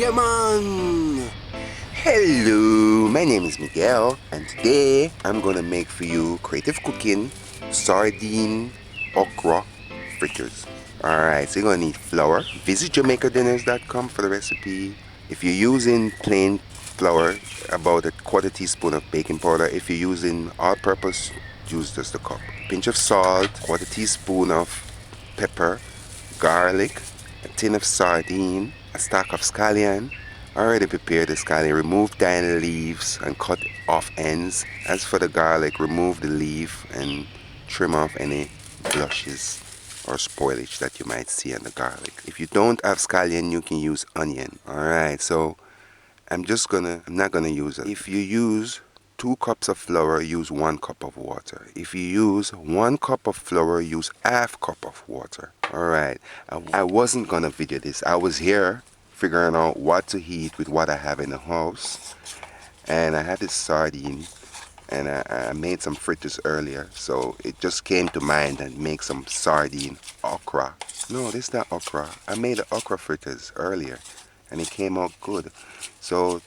Yeah, man! Hello, my name is Miguel, and today I'm gonna make for you creative cooking sardine okra fritters. Alright, so you're gonna need flour. Visit JamaicaDinners.com for the recipe. If you're using plain flour, about a quarter teaspoon of baking powder. If you're using all-purpose, use just a cup. Pinch of salt, quarter teaspoon of pepper, garlic, a tin of sardine, a stack of scallion. Already prepared the scallion. Remove tiny leaves and cut off ends. As for the garlic, remove the leaf and trim off any blushes or spoilage that you might see on the garlic. If you don't have scallion, you can use onion. Alright, so I'm not gonna use it. If you use 2 cups of flour, use 1 cup of water. If you use 1 cup of flour, use half cup of water. Alright, I wasn't gonna video this. I was here figuring out what to heat with what I have in the house. And I had this sardine and I made some fritters earlier. So it just came to mind and make some sardine okra. No, this is not okra. I made the okra fritters earlier and it came out good. So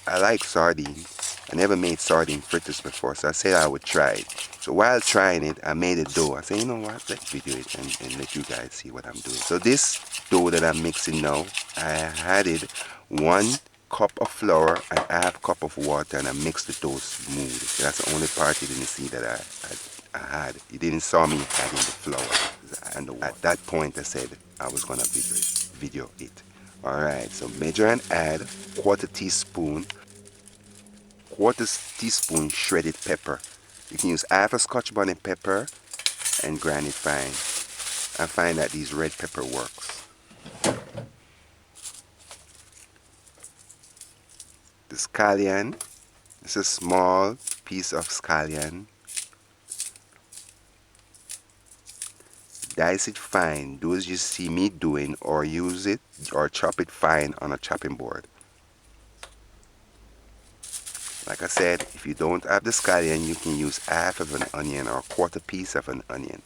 I like sardines. I never made sardine fritters before, so I said I would try it. So while trying it, I made a dough. I said, you know what, let's video it and let you guys see what I'm doing. So this dough that I'm mixing now, I added 1 cup of flour and half cup of water, and I mixed the dough smooth. That's the only part you didn't see that I had. You didn't saw me adding the flour and the water. At that point, I said I was gonna video it. Alright, so measure and add quarter teaspoon shredded pepper. You can use half a Scotch bonnet pepper and grind it fine. I find that these red pepper works. The scallion. It's a small piece of scallion. Dice it fine. Do as you see me doing, or use it or chop it fine on a chopping board. Like I said, if you don't have the scallion, you can use half of an onion or a quarter piece of an onion.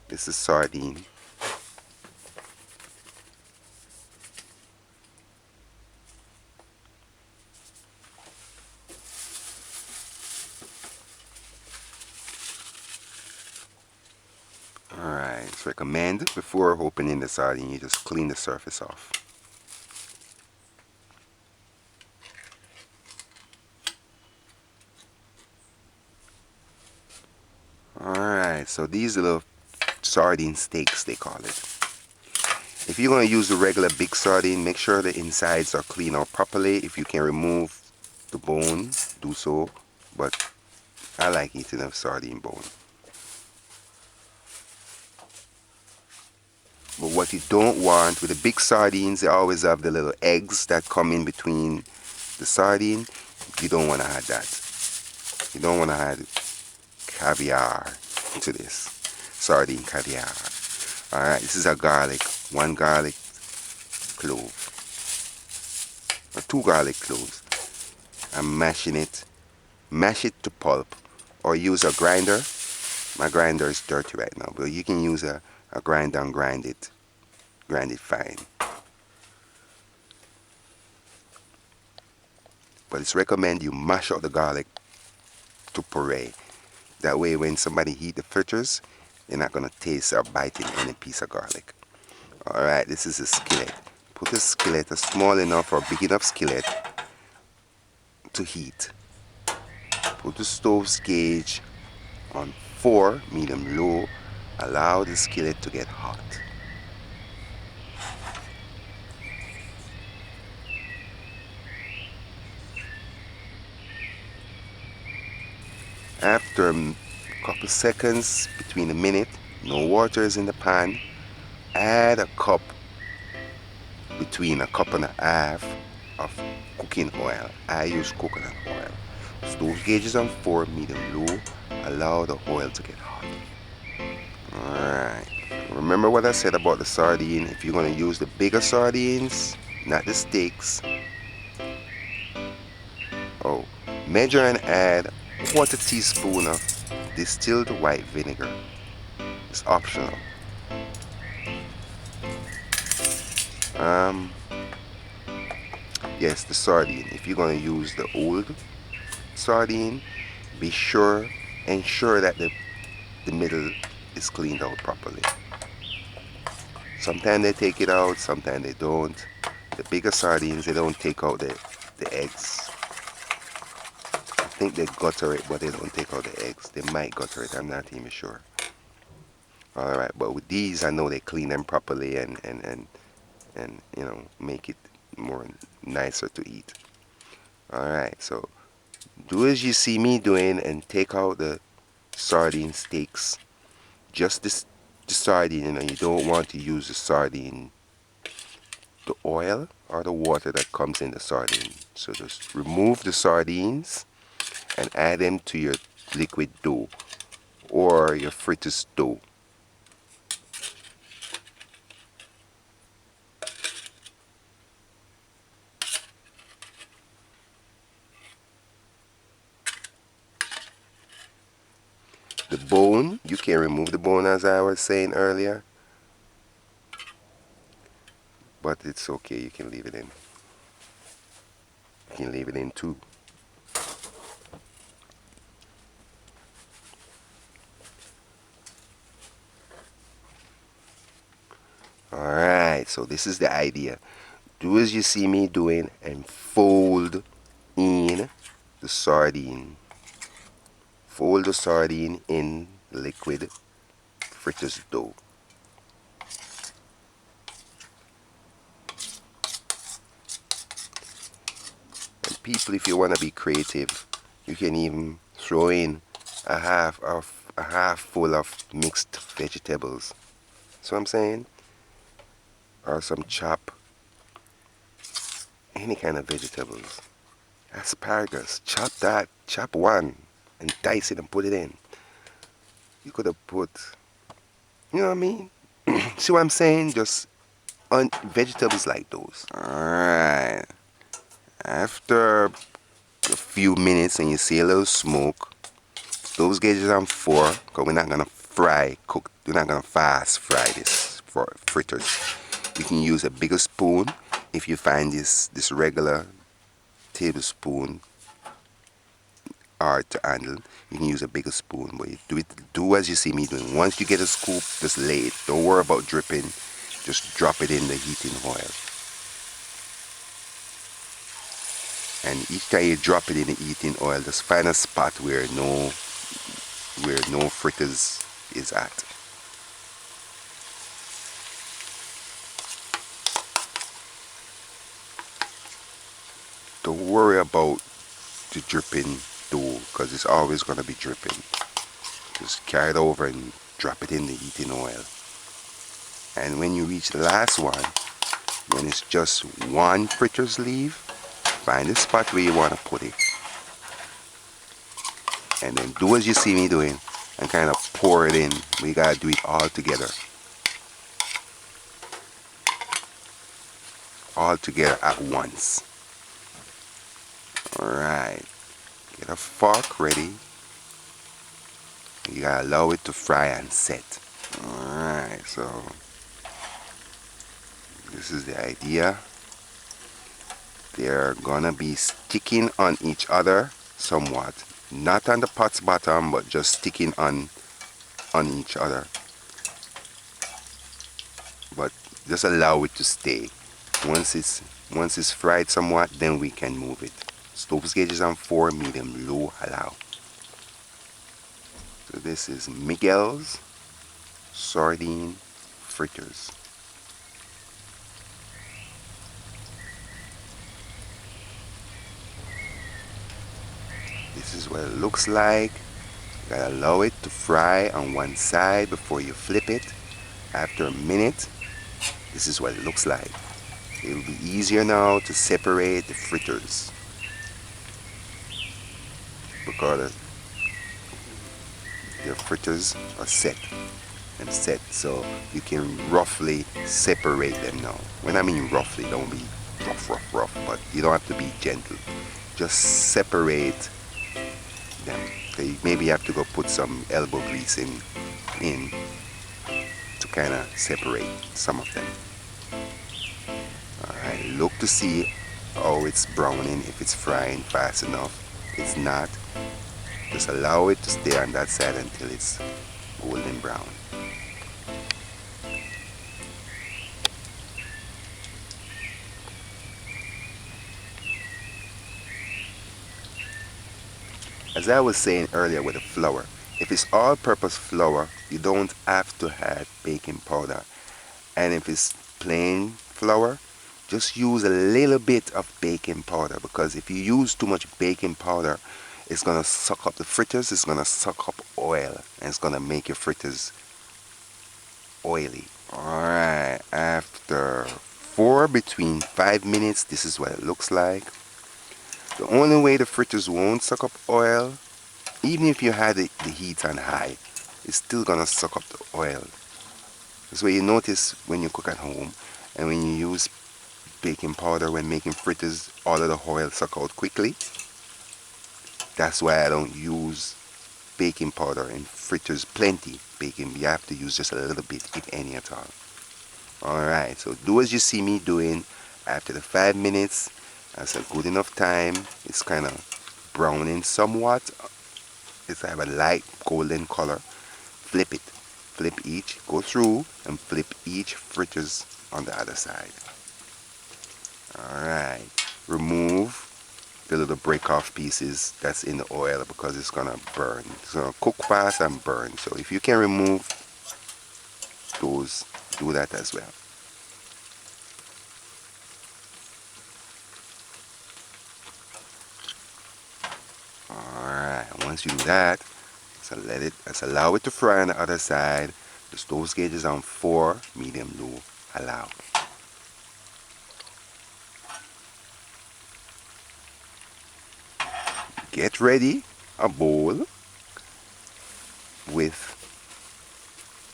This is sardine. Alright, it's recommended before opening the sardine, you just clean the surface off. Alright, so these are the sardine steaks, they call it. If you're going to use the regular big sardine, make sure the insides are cleaned out properly. If you can remove the bone, do so. But I like eating a sardine bone. But what you don't want, with the big sardines, they always have the little eggs that come in between the sardine. You don't want to add that. You don't want to add caviar to this. Sardine caviar. Alright, this is a garlic. 1 garlic clove. Or 2 garlic cloves. I'm mashing it. Mash it to pulp. Or use a grinder. My grinder is dirty right now, but you can use a grinder and grind it fine. But it's recommended you mash out the garlic to puree. That way when somebody heat the fritters, they're not going to taste or bite in any piece of garlic. Alright, this is a skillet. Put a skillet, a small enough or big enough skillet to heat. Put the stove's gauge on 4, medium low. Allow the skillet to get hot. After a couple seconds, between a minute, no water is in the pan, add a cup, between a cup and a half of cooking oil. I use coconut oil. Stove gauge is on 4, medium low. Allow the oil to get hot. Alright. Remember what I said about the sardine. If you're going to use the bigger sardines, not the steaks. Oh, measure and add quarter teaspoon of distilled white vinegar. It's optional. Yes, the sardine. If you're going to use the old sardine, be sure, ensure that the middle is cleaned out properly. Sometimes they take it out, sometimes they don't. The bigger sardines, they don't take out the eggs. I think they gutter it, but they don't take out the eggs. They might gutter it, I'm not even sure. Alright, but with these, I know they clean them properly and you know, make it more nicer to eat. Alright, so do as you see me doing and take out the sardine steaks. Just this, the sardine, you know, you don't want to use the sardine, the oil or the water that comes in the sardine. So just remove the sardines and add them to your liquid dough or your fritters dough. The bone, you can remove the bone as I was saying earlier, but it's okay, you can leave it in. You can leave it in too. Alright, so this is the idea. Do as you see me doing and fold in the sardine. Fold the sardine in liquid fritters dough. And people, if you want to be creative, you can even throw in a half full of mixed vegetables. So I'm saying, or some any kind of vegetables. Asparagus, chop that, chop one and dice it and put it in. You could have put, you know what I mean? See what I'm saying? Just on vegetables like those. Alright. After a few minutes and you see a little smoke, those gauges on 4, because we're not gonna we're not gonna fast fry this for fritters. You can use a bigger spoon if you find this regular tablespoon hard to handle. You can use a bigger spoon, but you do as you see me doing. Once you get a scoop, just lay it. Don't worry about dripping. Just drop it in the heating oil. And each time you drop it in the heating oil, just find a spot where no fritters is at. Don't worry about the dripping dough, because it's always going to be dripping. Just carry it over and drop it in the heating oil. And when you reach the last one, when it's just one fritters leaf, find the spot where you want to put it. And then do as you see me doing and kind of pour it in. We got to do it all together. All together at once. Alright. Get a fork ready. You gotta allow it to fry and set. Alright, so this is the idea. They're gonna be sticking on each other somewhat. Not on the pot's bottom, but just sticking on each other. But just allow it to stay. Once it's fried somewhat, then we can move it. Stove gauge is on 4, medium low, allow. So this is Miguel's Sardine Fritters. This is what it looks like. You gotta allow it to fry on one side before you flip it. After a minute, this is what it looks like. It will be easier now to separate the fritters, because the fritters are set, so you can roughly separate them now. When I mean roughly, don't be rough, but you don't have to be gentle. Just separate them. Okay, maybe you have to go put some elbow grease in to kind of separate some of them. Alright, look to see how it's browning, if it's frying fast enough. It's not. Just allow it to stay on that side until it's golden brown. As I was saying earlier with the flour, if it's all-purpose flour, you don't have to add baking powder. And if it's plain flour, just use a little bit of baking powder, because if you use too much baking powder, it's going to suck up the fritters, it's going to suck up oil, and it's going to make your fritters oily. Alright, after between 5 minutes, this is what it looks like. The only way the fritters won't suck up oil, even if you had the heat on high, it's still gonna suck up the oil. That's what you notice when you cook at home, and when you use baking powder when making fritters, all of the oil suck out quickly. That's why I don't use baking powder in fritters plenty. Baking, you have to use just a little bit, if any at all. Alright, so do as you see me doing. After the 5 minutes, that's a good enough time. It's kind of browning somewhat. It's have a light golden color. Flip it. Flip each. Go through and flip each fritters on the other side. Alright. Remove the little break off pieces that's in the oil, because it's gonna burn. It's gonna cook fast and burn. So if you can remove those, do that as well. Alright, once you do that, let's allow it to fry on the other side. The stove gauge is on 4, medium low, allow. Get ready a bowl with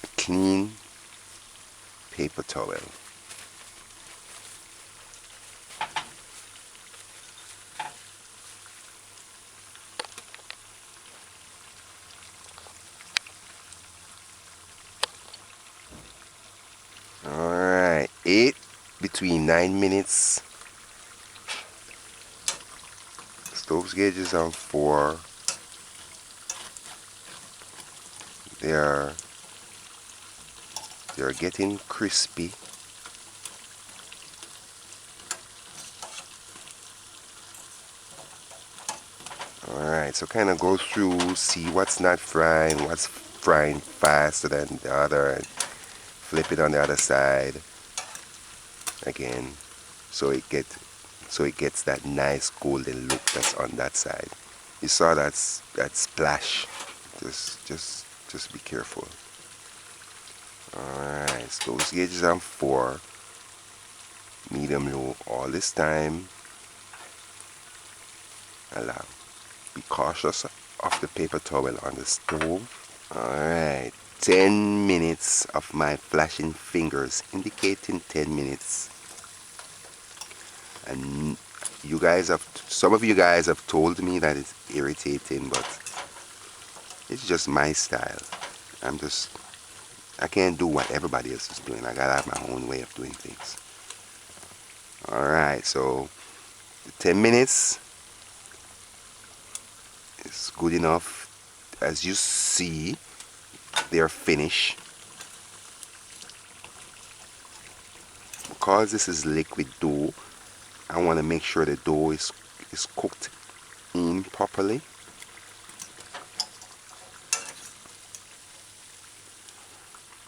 a clean paper towel. Alright, between 9 minutes. Stove gauge is on 4. They're getting crispy. Alright, so kind of go through, see what's not frying, what's frying faster than the other, and flip it on the other side again, so it gets that nice golden look that's on that side. You saw that splash. Just be careful. Alright, so those gauges on 4, medium low all this time. Allow. Be cautious of the paper towel on the stove. Alright, 10 minutes of my flashing fingers indicating 10 minutes. And some of you guys have told me that it's irritating, but it's just my style. I can't do what everybody else is doing. I gotta have my own way of doing things. Alright, so the 10 minutes is good enough. As you see, they're finished. Because this is liquid dough, I want to make sure the dough is cooked in properly.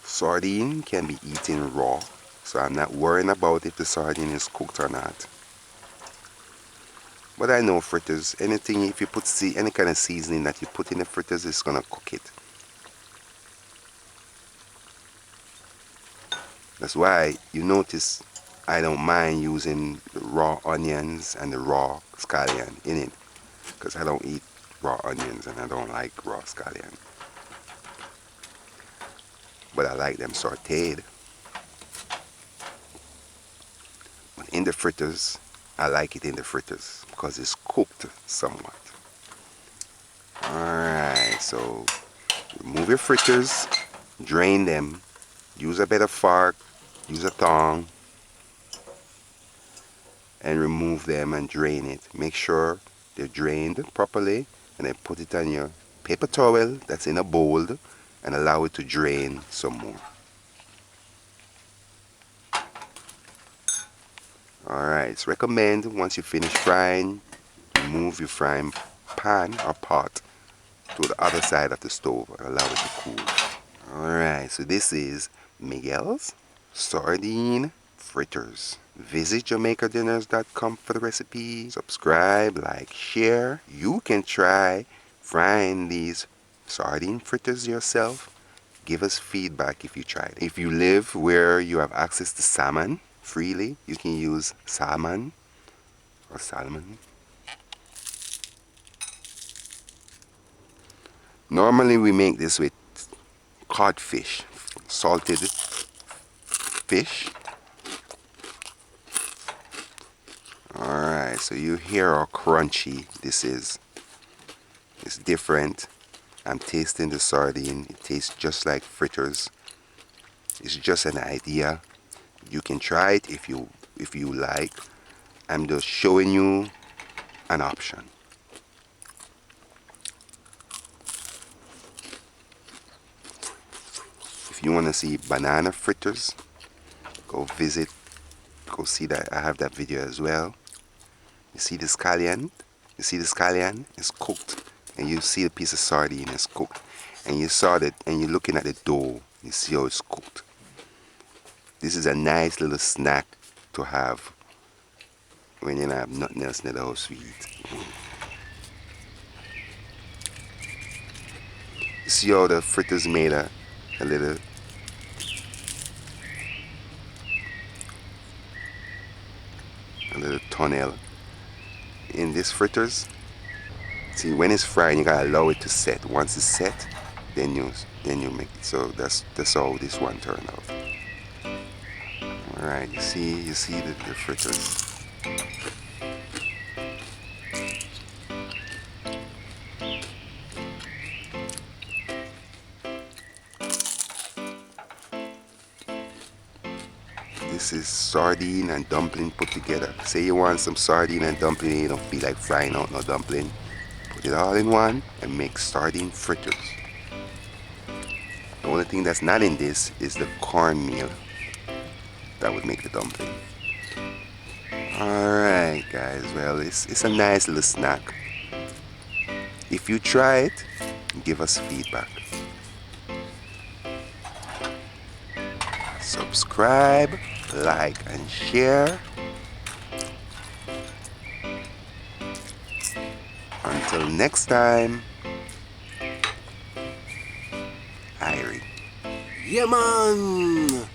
Sardine can be eaten raw, so I'm not worrying about if the sardine is cooked or not. But I know fritters, anything, if you put any kind of seasoning that you put in the fritters, it's gonna cook it. That's why you notice I don't mind using the raw onions and the raw scallion in it, because I don't eat raw onions and I don't like raw scallion. But I like them sauteed. But in the fritters, I like it in the fritters because it's cooked somewhat. Alright, so remove your fritters, drain them, use a bit of fork, use a tongue, and remove them and drain it. Make sure they're drained properly, and then put it on your paper towel that's in a bowl and allow it to drain some more. Alright, it's recommend once you finish frying, move your frying pan or pot to the other side of the stove and allow it to cool. Alright, so this is Miguel's Sardine Fritters. Visit JamaicaDinners.com for the recipe. Subscribe, like, share. You can try frying these sardine fritters yourself. Give us feedback if you tried. If you live where you have access to salmon freely, you can use salmon or salmon. Normally we make this with codfish, salted fish. Alright, so you hear how crunchy this is. It's different. I'm tasting the sardine. It tastes just like fritters. It's just an idea. You can try it if you like. I'm just showing you an option. If you want to see banana fritters, go see that. I have that video as well. You see the scallion? You see the scallion? It's cooked. And you see a piece of sardine is cooked. And you saw that, and you're looking at the dough. You see how it's cooked. This is a nice little snack to have when you don't have nothing else in the house to eat. You see how the fritters made a little tunnel in this fritters. See, when it's frying, you gotta allow it to set. Once it's set, then you make it. So that's how this one turned out. All right, you see the fritters. This is sardine and dumpling put together. Say you want some sardine and dumpling and you don't feel like frying out no dumpling. Put it all in one and make sardine fritters. The only thing that's not in this is the cornmeal that would make the dumpling. Alright guys, well it's a nice little snack. If you try it, give us feedback. Subscribe, like and share. Until next time, Irie. Yeah man!